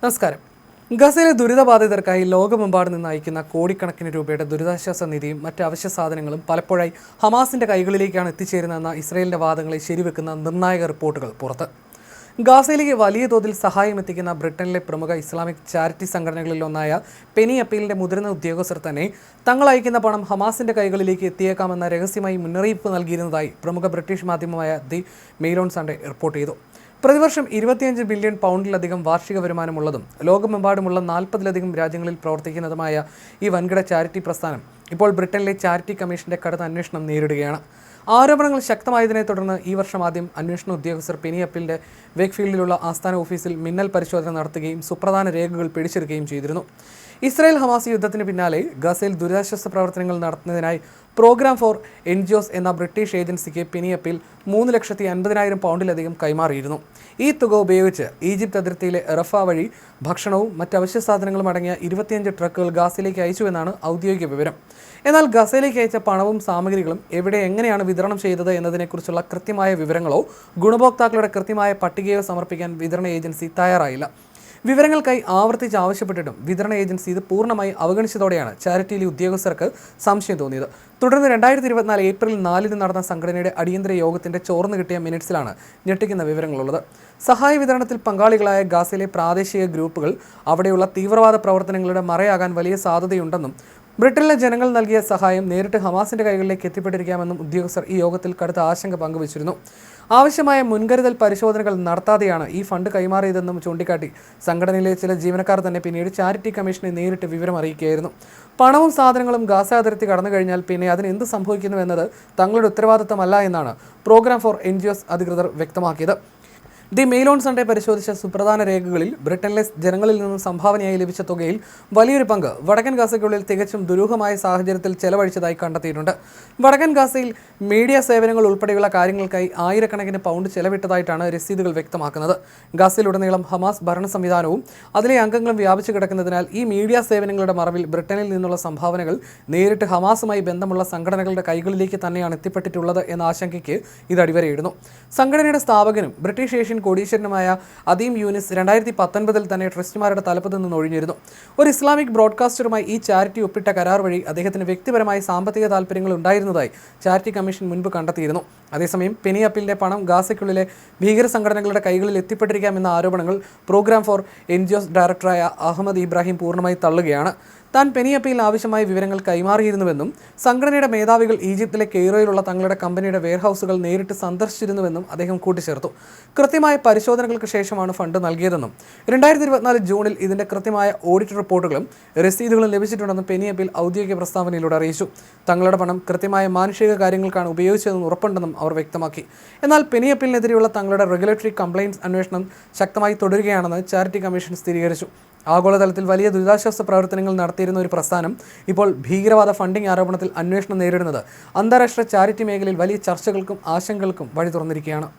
നമസ്കാരം. ഗസയിലെ ദുരിതബാധിതർക്കായി ലോകമെമ്പാടും നിന്ന് അയക്കുന്ന കോടിക്കണക്കിന് രൂപയുടെ ദുരിതാശ്വാസ നിധിയും മറ്റ് അവശ്യ സാധനങ്ങളും പലപ്പോഴായി ഹമാസിന്റെ കൈകളിലേക്കാണ് എത്തിച്ചേരുന്നതെന്ന ഇസ്രയേലിന്റെ വാദങ്ങളെ ശരിവെക്കുന്ന നിർണായക റിപ്പോർട്ടുകൾ പുറത്ത്. ഗാസയിലേക്ക് വലിയ തോതിൽ സഹായം എത്തിക്കുന്ന ബ്രിട്ടനിലെ പ്രമുഖ ഇസ്ലാമിക് ചാരിറ്റി സംഘടനകളിലൊന്നായ പെനി അപ്പീലിന്റെ മുതിർന്ന ഉദ്യോഗസ്ഥർ തന്നെ തങ്ങൾ അയക്കുന്ന പണം ഹമാസിന്റെ കൈകളിലേക്ക് എത്തിയേക്കാമെന്ന രഹസ്യമായി മുന്നറിയിപ്പ് നൽകിയിരുന്നതായി പ്രമുഖ ബ്രിട്ടീഷ് മാധ്യമമായ the Mail on Sunday report ചെയ്തു. പ്രതിവർഷം 25 ബില്യൺ പൗണ്ടിലധികം വാർഷിക വരുമാനമുള്ളതും ലോകമെമ്പാടുമുള്ള 40-ലധികം രാജ്യങ്ങളിൽ പ്രവർത്തിക്കുന്നതുമായ ഈ വൻകിട ചാരിറ്റി പ്രസ്ഥാനം ഇപ്പോൾ ബ്രിട്ടനിലെ ചാരിറ്റി കമ്മീഷന്റെ കടുത്ത അന്വേഷണം നേരിടുകയാണ്. ആരോപണങ്ങൾ ശക്തമായതിനെ തുടർന്ന് ഈ വർഷം ആദ്യം അന്വേഷണ ഉദ്യോഗസ്ഥർ പെനി അപ്പീലിന്റെ വേക്ക്ഫീൽഡിലുള്ള ആസ്ഥാന ഓഫീസിൽ മിന്നൽ പരിശോധന നടത്തുകയും സുപ്രധാന രേഖകൾ പിടിച്ചെടുക്കുകയും ചെയ്തിരുന്നു. ഇസ്രായേൽ ഹമാസ് യുദ്ധത്തിന് പിന്നാലെ ഗസയിൽ ദുരിതാശ്വാസ പ്രവർത്തനങ്ങൾ നടത്തുന്നതിനായി പ്രോഗ്രാം ഫോർ എൻജിഒസ് എന്ന ബ്രിട്ടീഷ് ഏജൻസിക്ക് പെനി അപ്പീൽ 3,50,000 പൗണ്ടിലധികം കൈമാറിയിരുന്നു. ഈ തുക ഉപയോഗിച്ച് ഈജിപ്ത് അതിർത്തിയിലെ റഫ വഴി ഭക്ഷണവും മറ്റ് അവശ്യ സാധനങ്ങളും അടങ്ങിയ 25 ട്രക്കുകൾ ഗസയിലേക്ക് അയച്ചുവെന്നാണ് ഔദ്യോഗിക വിവരം. എന്നാൽ ഗസയിലേക്ക് അയച്ച പണവും സാമഗ്രികളും എവിടെ എങ്ങനെയാണ് വിതരണം ചെയ്തത് എന്നതിനെക്കുറിച്ചുള്ള കൃത്യമായ വിവരങ്ങളോ ഗുണഭോക്താക്കളുടെ കൃത്യമായ പട്ടികയോ സമർപ്പിക്കാൻ വിതരണ ഏജൻസി തയ്യാറായില്ല. വിവരങ്ങൾക്കായി ആവർത്തിച്ച് ആവശ്യപ്പെട്ടിട്ടും വിതരണ ഏജൻസി ഇത് പൂർണ്ണമായി അവഗണിച്ചതോടെയാണ് ചാരിറ്റിയിലെ ഉദ്യോഗസ്ഥർക്ക് സംശയം തോന്നിയത്. തുടർന്ന് 2024 ഏപ്രിൽ 4 നടന്ന സംഘടനയുടെ അടിയന്തര യോഗത്തിന്റെ ചോർന്നു കിട്ടിയ മിനിറ്റ്സിലാണ് ഞെട്ടിക്കുന്ന വിവരങ്ങളുള്ളത്. സഹായ വിതരണത്തിൽ പങ്കാളികളായ ഗാസയിലെ പ്രാദേശിക ഗ്രൂപ്പുകൾ അവിടെയുള്ള തീവ്രവാദ പ്രവർത്തനങ്ങളുടെ മറയാകാൻ വലിയ സാധ്യതയുണ്ടെന്നും ബ്രിട്ടനിലെ ജനങ്ങൾ നൽകിയ സഹായം നേരിട്ട് ഹമാസിന്റെ കൈകളിലേക്ക് എത്തിപ്പെട്ടിരിക്കാമെന്നും ഉദ്യോഗസ്ഥർ ഈ യോഗത്തിൽ കടുത്ത ആശങ്ക പങ്കുവച്ചിരുന്നു. ആവശ്യമായ മുൻകരുതൽ പരിശോധനകൾ നടത്താതെയാണ് ഈ ഫണ്ട് കൈമാറിയതെന്നും ചൂണ്ടിക്കാട്ടി സംഘടനയിലെ ചില ജീവനക്കാർ തന്നെ പിന്നീട് ചാരിറ്റി കമ്മീഷനെ നേരിട്ട് വിവരം അറിയിക്കുകയായിരുന്നു. പണവും സാധനങ്ങളും ഗാസ അതിർത്തി കടന്നു കഴിഞ്ഞാൽ പിന്നെ അതിന് എന്ത് സംഭവിക്കുന്നു എന്നത് തങ്ങളുടെ ഉത്തരവാദിത്തമല്ല എന്നാണ് പ്രോഗ്രാം ഫോർ എൻജിഒസ് അധികൃതർ വ്യക്തമാക്കിയത്. ദി മെയിൽ ഓൺ സൺഡേ പരിശോധിച്ച സുപ്രധാന രേഖകളിൽ ബ്രിട്ടനിലെ ജനങ്ങളിൽ നിന്നും സംഭാവനയായി ലഭിച്ച തുകയിൽ വലിയൊരു പങ്ക് വടക്കൻ ഗാസയ്ക്കുള്ളിൽ തികച്ചും ദുരൂഹമായ സാഹചര്യത്തിൽ ചെലവഴിച്ചതായി കണ്ടെത്തിയിട്ടുണ്ട്. വടക്കൻ ഗാസയിൽ മീഡിയ സേവനങ്ങൾ ഉൾപ്പെടെയുള്ള കാര്യങ്ങൾക്കായി ആയിരക്കണക്കിന് പൗണ്ട് ചെലവിട്ടതായിട്ടാണ് രസീതുകൾ വ്യക്തമാക്കുന്നത്. ഗാസയിലുടനീളം ഹമാസ് ഭരണ സംവിധാനവും അതിലെ അംഗങ്ങളും വ്യാപിച്ചു കിടക്കുന്നതിനാൽ ഈ മീഡിയ സേവനങ്ങളുടെ മറവിൽ ബ്രിട്ടനിൽ നിന്നുള്ള സംഭാവനകൾ നേരിട്ട് ഹമാസുമായി ബന്ധമുള്ള സംഘടനകളുടെ കൈകളിലേക്ക് തന്നെയാണ് എത്തിപ്പെട്ടിട്ടുള്ളത് എന്ന ആശങ്കയ്ക്ക് ഇത് അടിവരയിടുന്നു. സംഘടനയുടെ സ്ഥാപകനും ബ്രിട്ടീഷ് ഏഷ്യൻ കോടീശ്വരനുമായ അദീം യൂനിസ് 2019 തന്നെ ട്രസ്റ്റിമാരുടെ തലപ്പത്ത് നിന്ന് ഒഴിഞ്ഞിരുന്നു. ഒരു ഇസ്ലാമിക് ബ്രോഡ്കാസ്റ്ററുമായി ഈ ചാരിറ്റി ഒപ്പിട്ട കരാർ വഴി അദ്ദേഹത്തിന് വ്യക്തിപരമായ സാമ്പത്തിക താല്പര്യങ്ങൾ ഉണ്ടായിരുന്നതായി ചാരിറ്റി കമ്മീഷൻ മുൻപ് കണ്ടെത്തിയിരുന്നു. അതേസമയം പെനി അപ്പീലിന്റെ പണം ഗാസയ്ക്കുള്ളിലെ ഭീകര സംഘടനകളുടെ കൈകളിൽ എത്തിപ്പെട്ടിരിക്കാമെന്ന ആരോപണങ്ങൾ പ്രോഗ്രാം ഫോർ എൻജിഒസ് ഡയറക്ടറായ അഹമ്മദ് ഇബ്രാഹിം പൂർണ്ണമായി തള്ളുകയാണ്. താൻ പെനി അപ്പീലിന് ആവശ്യമായ വിവരങ്ങൾ കൈമാറിയിരുന്നുവെന്നും സംഘടനയുടെ മേധാവികൾ ഈജിപ്തിലെ കെയ്റോയിലുള്ള തങ്ങളുടെ കമ്പനിയുടെ വെയർഹൌസുകൾ നേരിട്ട് സന്ദർശിച്ചിരുന്നുവെന്നും അദ്ദേഹം കൂട്ടിച്ചേർത്തു. കൃത്യമായ പരിശോധനകൾക്ക് ശേഷമാണ് ഫണ്ട് നൽകിയതെന്നും 2024 ജൂണിൽ ഇതിന്റെ കൃത്യമായ ഓഡിറ്റ് റിപ്പോർട്ടുകളും രസീതുകളും ലഭിച്ചിട്ടുണ്ടെന്നും പെനി അപ്പീൽ ഔദ്യോഗിക പ്രസ്താവനയിലൂടെ അറിയിച്ചു. തങ്ങളുടെ പണം കൃത്യമായ മാനുഷിക കാര്യങ്ങൾക്കാണ് ഉപയോഗിച്ചതെന്ന് ഉറപ്പുണ്ടെന്നും അവർ വ്യക്തമാക്കി. എന്നാൽ പെനി അപ്പീലിനെതിരെയുള്ള തങ്ങളുടെ റെഗുലേറ്ററി കംപ്ലയിൻസ് അന്വേഷണം ശക്തമായി തുടരുകയാണെന്ന് ചാരിറ്റി കമ്മീഷൻ സ്ഥിരീകരിച്ചു. ആഗോളതലത്തിൽ വലിയ ദുരിതാശ്വാസ പ്രവർത്തനങ്ങൾ നടത്തിയിരുന്ന ഒരു പ്രസ്ഥാനം ഇപ്പോൾ ഭീകരവാദ ഫണ്ടിംഗ് ആരോപണത്തിൽ അന്വേഷണം നേരിടുന്നത് അന്താരാഷ്ട്ര ചാരിറ്റി മേഖലയിൽ വലിയ ചർച്ചകൾക്കും ആശങ്കകൾക്കും വഴി തുറന്നിരിക്കുകയാണ്.